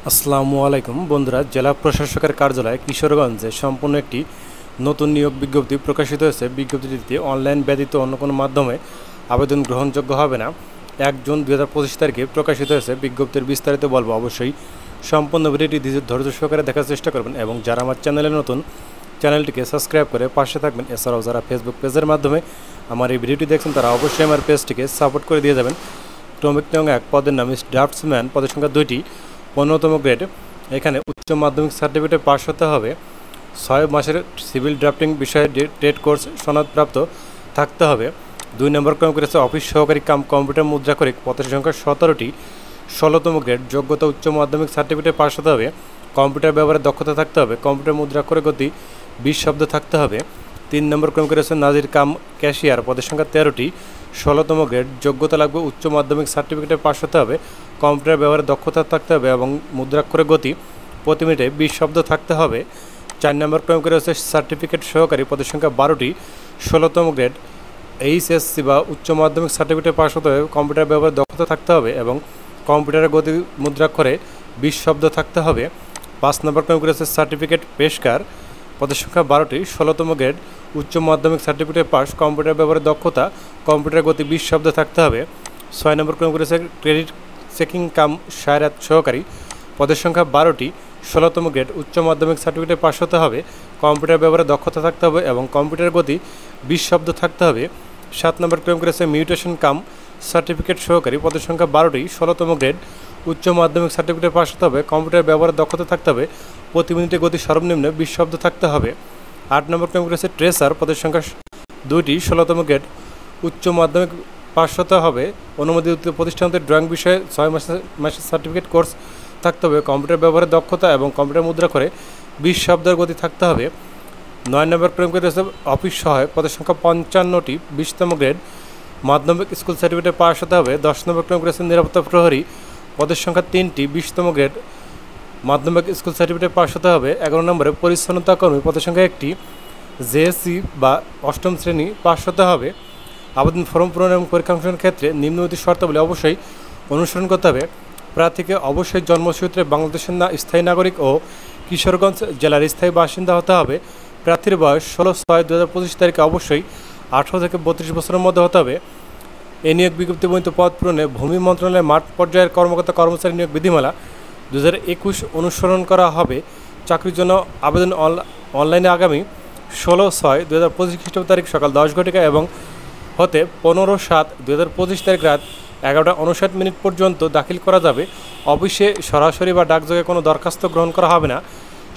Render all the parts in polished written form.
আসসালামু আলাইকুম বন্ধুরা, জেলা প্রশাসকের কার্যালয় কিশোরগঞ্জে সম্পূর্ণ একটি নতুন নিয়োগ বিজ্ঞপ্তি প্রকাশিত হয়েছে। বিজ্ঞপ্তিটিতে অনলাইন ব্যতীত অন্য কোনো মাধ্যমে আবেদন গ্রহণযোগ্য হবে না। 1 জুন 2025 তারিখে প্রকাশিত হয়েছে। বিজ্ঞপ্তির বিস্তারিত বলবো, অবশ্যই সম্পূর্ণ ভিডিওটি ধৈর্য সহকারে দেখার চেষ্টা করবেন এবং যারা আমার চ্যানেলে নতুন, চ্যানেলটিকে সাবস্ক্রাইব করে পাশে থাকবেন। এছাড়াও যারা ফেসবুক পেজের মাধ্যমে আমার এই ভিডিওটি দেখছেন তারা অবশ্যই আমার পেজটিকে সাপোর্ট করে দিয়ে যাবেন। ক্রমিক নং 1 পদের নাম ড্রাফটসম্যান, পদের সংখ্যা 2টি, 15তম গ্রেড। এখানে উচ্চ মাধ্যমিক সার্টিফিকেটে পাস হতে হবে, 6 মাসের সিভিল ড্রাফটিং বিষয়ে ট্রেড কোর্স সনদপ্রাপ্ত থাকতে হবে। 2 নম্বর ক্রম করেছে অফিস সহকারী কাম কম্পিউটার মুদ্রাক্ষরিক, পদের সংখ্যা 17টি, 16তম গ্রেড। যোগ্যতা উচ্চ মাধ্যমিক সার্টিফিকেটে পাস হতে হবে, কম্পিউটার ব্যবহারের দক্ষতা থাকতে হবে, কম্পিউটার মুদ্রাক্ষরে গতি 20 শব্দ থাকতে হবে। 3 নম্বর ক্রম করেছে নাজির কাম ক্যাশিয়ার, পদের সংখ্যা 13টি, 16তম গ্রেড। যোগ্যতা লাগবে উচ্চ মাধ্যমিক সার্টিফিকেটে পাস হতে হবে, কম্পিউটার ব্যবহারের দক্ষতা থাকতে হবে এবং মুদ্রাক্ষরে গতি প্রতি মিনিটে 20 শব্দ থাকতে হবে। 4 নম্বর ক্রম করে হচ্ছে সার্টিফিকেট সহকারী, পদের সংখ্যা 12টি, 16তম গ্রেড। এইচএসসি বা উচ্চ মাধ্যমিক সার্টিফিকেটে পাস হতে হবে, কম্পিউটার ব্যবহারের দক্ষতা থাকতে হবে এবং কম্পিউটারের গতি মুদ্রাক্ষরে 20 শব্দ থাকতে হবে। 5 নম্বর ক্রম করে হচ্ছে সার্টিফিকেট পেশকার, পদের সংখ্যা 12টি, 16তম গ্রেড। উচ্চ মাধ্যমিক সার্টিফিকেট পাস, কম্পিউটার ব্যবহারের দক্ষতা, কম্পিউটার গতি 20 শব্দ থাকতে হবে। 6 নম্বর ক্রম করেছে ক্রেডিট চেকিং কাম সায়রাত সহকারী, পদের সংখ্যা 12টি, 16তম গ্রেড। উচ্চ মাধ্যমিক সার্টিফিকেটে পাস হতে হবে, কম্পিউটার ব্যবহারে দক্ষতা থাকতে হবে এবং কম্পিউটার গতি 20 শব্দ থাকতে হবে। 7 নম্বর ক্রম করেছে মিউটেশন কাম সার্টিফিকেট সহকারী, পদের সংখ্যা 12টি, 16তম গ্রেড। উচ্চ মাধ্যমিক সার্টিফিকেটে পাস হতে হবে, কম্পিউটার ব্যবহারে দক্ষতা থাকতে হবে, প্রতি মিনিটে গতি সর্বনিম্ন 20 শব্দ থাকতে হবে। 8 নম্বর ক্রম করেছে ট্রেসার, পদের সংখ্যা 2টি, 16তম গ্রেড। উচ্চ মাধ্যমিক পাস হতে হবে, অনুমোদিত প্রতিষ্ঠানতে ড্রয়িং বিষয়ে 6 মাসের সার্টিফিকেট কোর্স থাকতে হবে, কম্পিউটার ব্যবহারের দক্ষতা এবং কম্পিউটার মুদ্রা করে 20 শব্দের গতি থাকতে হবে। 9 নম্বর ক্রম করে রয়েছে অফিস সহায়ক, পদের সংখ্যা 55টি, 20তম গ্রেড। মাধ্যমিক স্কুল সার্টিফিকেটে পাস হতে হবে। 10 নম্বর ক্রম করেছে নিরাপত্তা প্রহরী, পদের সংখ্যা 3টি, 20তম গ্রেড। মাধ্যমিক স্কুল সার্টিফিকেটে পাস হতে হবে। 11 নম্বরে পরিচ্ছন্নতা কর্মী, পদের সংখ্যা 1টি, জেএসসি বা 8ম শ্রেণী পাস হতে হবে। আবেদন ফর্ম পূরণ এবং পরীক্ষাংশের ক্ষেত্রে নিম্নলিখিত শর্তাবলী অবশ্যই অনুসরণ করতে হবে। প্রার্থীকে অবশ্যই জন্মসূত্রে বাংলাদেশের স্থায়ী নাগরিক ও কিশোরগঞ্জ জেলার স্থায়ী বাসিন্দা হতে হবে। প্রার্থীর বয়স 16/6/2025 তারিখে অবশ্যই 18 থেকে 32 বছরের মধ্যে হতে হবে। এই নিয়োগ বিজ্ঞপ্তি বর্ণিত পদ পূরণে ভূমি মন্ত্রণালয়ের মাঠ পর্যায়ের কর্মকর্তা কর্মচারী নিয়োগ বিধিমালা 2021 অনুসরণ করা হবে। চাকরির জন্য আবেদন অনলাইনে আগামী 16/6/2025 খ্রিস্টাব্দ তারিখ সকাল 10 ঘটিকা এবং হতে 15/7/2025 তারিখ রাত 11:59 পর্যন্ত দাখিল করা যাবে। অফিসে সরাসরি বা ডাকযোগে কোনো দরখাস্ত গ্রহণ করা হবে না।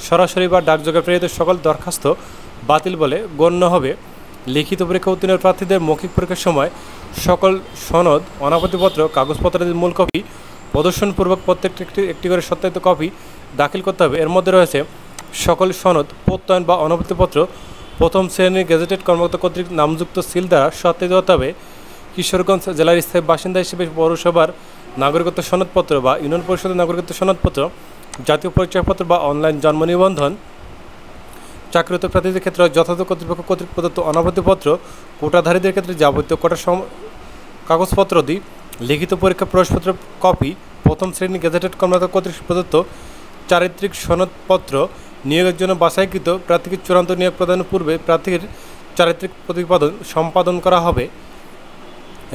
সরাসরি বা ডাকযোগে প্রেরিত সকল দরখাস্ত বাতিল বলে গণ্য হবে। লিখিত পরীক্ষা উত্তীর্ণ প্রার্থীদের মৌখিক পরীক্ষার সময় সকল সনদ, অনাপত্তিপত্র, কাগজপত্রের মূল কপি প্রদর্শনপূর্বক প্রত্যেকটি একটি করে সত্যায়িত কপি দাখিল করতে হবে। এর মধ্যে রয়েছে সকল সনদ, প্রত্যয়ন বা অনাপত্তিপত্র প্রথম শ্রেণীর গেজেটেড কর্মকর্তা কর্তৃক নামযুক্ত সিল দ্বারা সত্যায়িত হতে হবে। কিশোরগঞ্জ জেলার স্থায়ী বাসিন্দা হিসেবে পৌরসভার নাগরিকত্ব সনদপত্র বা ইউনিয়ন পরিষদের নাগরিকত্ব সনদপত্র, জাতীয় পরিচয়পত্র বা অনলাইন জন্ম নিবন্ধন, চাকরিরত প্রার্থীদের ক্ষেত্রে যথাযথ কর্তৃপক্ষ কর্তৃক প্রদত্ত অনাপত্তিপত্র, কোটাধারীদের ক্ষেত্রে যাবতীয় কোটার কাগজপত্র দি, লিখিত পরীক্ষা প্রবেশপত্র কপি, প্রথম শ্রেণী গেজেটেড কর্মকর্তা কর্তৃক প্রদত্ত চারিত্রিক সনদপত্র। নিয়োগের জন্য বাছাইকৃত প্রার্থীকে চূড়ান্ত নিয়োগ প্রদানের পূর্বে প্রার্থীর চারিত্রিক প্রতিপাদন সম্পাদন করা হবে।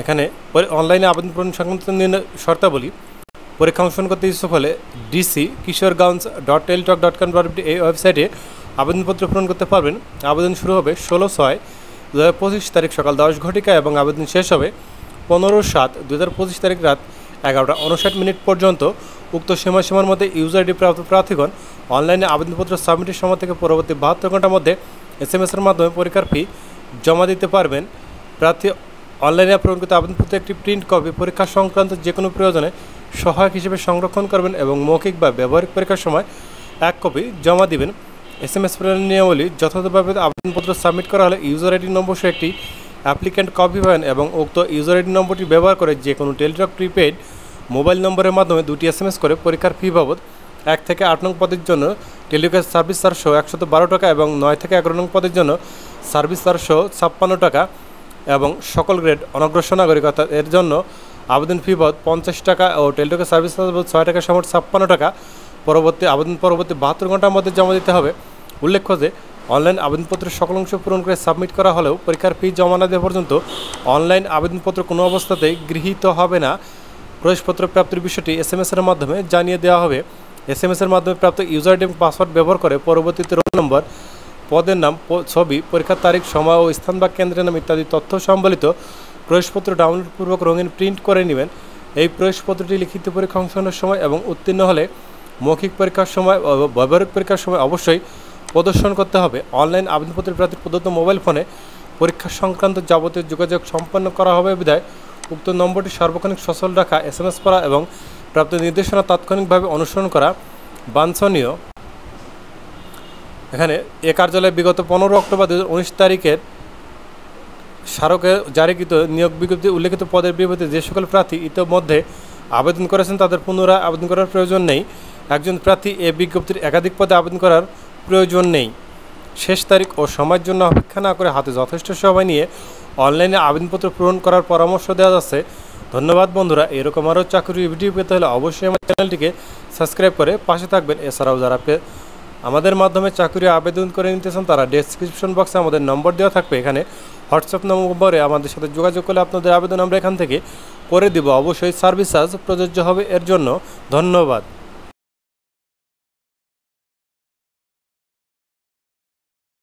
এখানে অনলাইনে আবেদন পূরণ সংক্রান্ত শর্তাবলী, পরীক্ষা অংশগ্রহণ করতে ইচ্ছুক হলে dc-kishoreganj.teltalk.com এই ওয়েবসাইটে আবেদনপত্র পূরণ করতে পারবেন। আবেদন শুরু হবে 16/6/2025 তারিখ সকাল 10 ঘটিকা এবং আবেদন শেষ হবে 15/7/2025 তারিখ রাত 11:59 পর্যন্ত। উক্ত সময়সীমার মধ্যে ইউজার আইডি প্রাপ্ত প্রার্থীগণ অনলাইনে আবেদনপত্র সাবমিটের সময় থেকে পরবর্তী 72 ঘন্টার মধ্যে SMS-এর মাধ্যমে পরীক্ষার ফি জমা দিতে পারবেন। প্রার্থী অনলাইনে প্রেরণকৃত আবেদনপত্রে একটি প্রিন্ট কপি পরীক্ষা সংক্রান্ত যে কোনো প্রয়োজনে সহায়ক হিসেবে সংরক্ষণ করবেন এবং মৌখিক বা ব্যবহারিক পরীক্ষার সময় 1 কপি জমা দিবেন। SMS প্রেরণের নিয়মাবলী যথাযথভাবে আবেদনপত্র সাবমিট করা হলে ইউজার আইডি নম্বর সহ একটি অ্যাপ্লিক্যান্ট কপি পাবেন এবং উক্ত ইউজার আইডি নম্বরটি ব্যবহার করে যে কোনো টেলিটক প্রিপেইড মোবাইল নম্বরের মাধ্যমে 2টি SMS করে পরীক্ষার ফি বাবদ 1 থেকে 8 নং পদের জন্য টেলিটকের সার্ভিস চার্জ সহ 112 টাকা এবং 9 থেকে 11 নং পদের জন্য সার্ভিস চার্জ সহ 56 টাকা এবং সকল গ্রেড অনগ্রসর নাগরিকতা এর জন্য আবেদন ফি বাবদ 50 টাকা ও টেলিটকের সার্ভিস চার্জ বাবদ 6 টাকা সমান 56 টাকা আবেদন পরবর্তী 72 ঘন্টার মধ্যে জমা দিতে হবে। উল্লেখ্য যে অনলাইন আবেদনপত্রের সকল অংশ পূরণ করে সাবমিট করা হলেও পরীক্ষার ফি জমা না দেওয়া পর্যন্ত অনলাইন আবেদনপত্র কোনো অবস্থাতেই গৃহীত হবে না। প্রবেশপত্র প্রাপ্তির বিষয়টি SMS-এর মাধ্যমে জানিয়ে দেওয়া হবে। SMS-এর মাধ্যমে প্রাপ্ত ইউজার আইডি এবং পাসওয়ার্ড ব্যবহার করে পরবর্তীতে রোল নম্বর, পদের নাম, ছবি, পরীক্ষার তারিখ, সময় ও স্থান বা কেন্দ্রের নাম ইত্যাদি তথ্য সম্বলিত প্রবেশপত্র ডাউনলোডপূর্বক রঙিন প্রিন্ট করে নেবেন। এই প্রবেশপত্রটি লিখিত পরীক্ষা অংশগ্রহণের সময় এবং উত্তীর্ণ হলে মৌখিক পরীক্ষার সময় ও ব্যবহারিক পরীক্ষার সময় অবশ্যই প্রদর্শন করতে হবে। অনলাইন আবেদনপত্রের প্রার্থীর প্রদত্ত মোবাইল ফোনে পরীক্ষা সংক্রান্ত যাবতীয় যোগাযোগ সম্পন্ন করা হবে বিধায় উক্ত নম্বরটি সার্বক্ষণিক সচল রাখা, SMS করা এবং প্রাপ্ত নির্দেশনা তাৎক্ষণিকভাবে অনুসরণ করা বাঞ্ছনীয়। এখানে এ কার্যালয়ে বিগত 15 অক্টোবর 2019 তারিখের স্মারকে জারিকৃত নিয়োগ বিজ্ঞপ্তি উল্লেখিত পদের বিপরীতে যে সকল প্রার্থী ইতিমধ্যে আবেদন করেছেন তাদের পুনরায় আবেদন করার প্রয়োজন নেই। একজন প্রার্থী এ বিজ্ঞপ্তির একাধিক পদে আবেদন করার প্রয়োজন নেই। শেষ তারিখ ও সময়ের জন্য অপেক্ষা না করে হাতে যথেষ্ট সময় নিয়ে অনলাইনে আবেদনপত্র পূরণ করার পরামর্শ দেওয়া যাচ্ছে। ধন্যবাদ বন্ধুরা। এরকম আরও চাকরির ভিডিও পেতে হলে অবশ্যই আমার চ্যানেলটিকে সাবস্ক্রাইব করে পাশে থাকবেন। এছাড়াও যারা আমাদের মাধ্যমে চাকরি আবেদন করে নিতে চান তারা ডেসক্রিপশন বক্সে আমাদের নম্বর দেওয়া থাকবে, এখানে হোয়াটসঅ্যাপ নম্বরে আমাদের সাথে যোগাযোগ করলে আপনাদের আবেদন আমরা এখান থেকে করে দিব। অবশ্যই সার্ভিস চার্জ প্রযোজ্য হবে এর জন্য। ধন্যবাদ।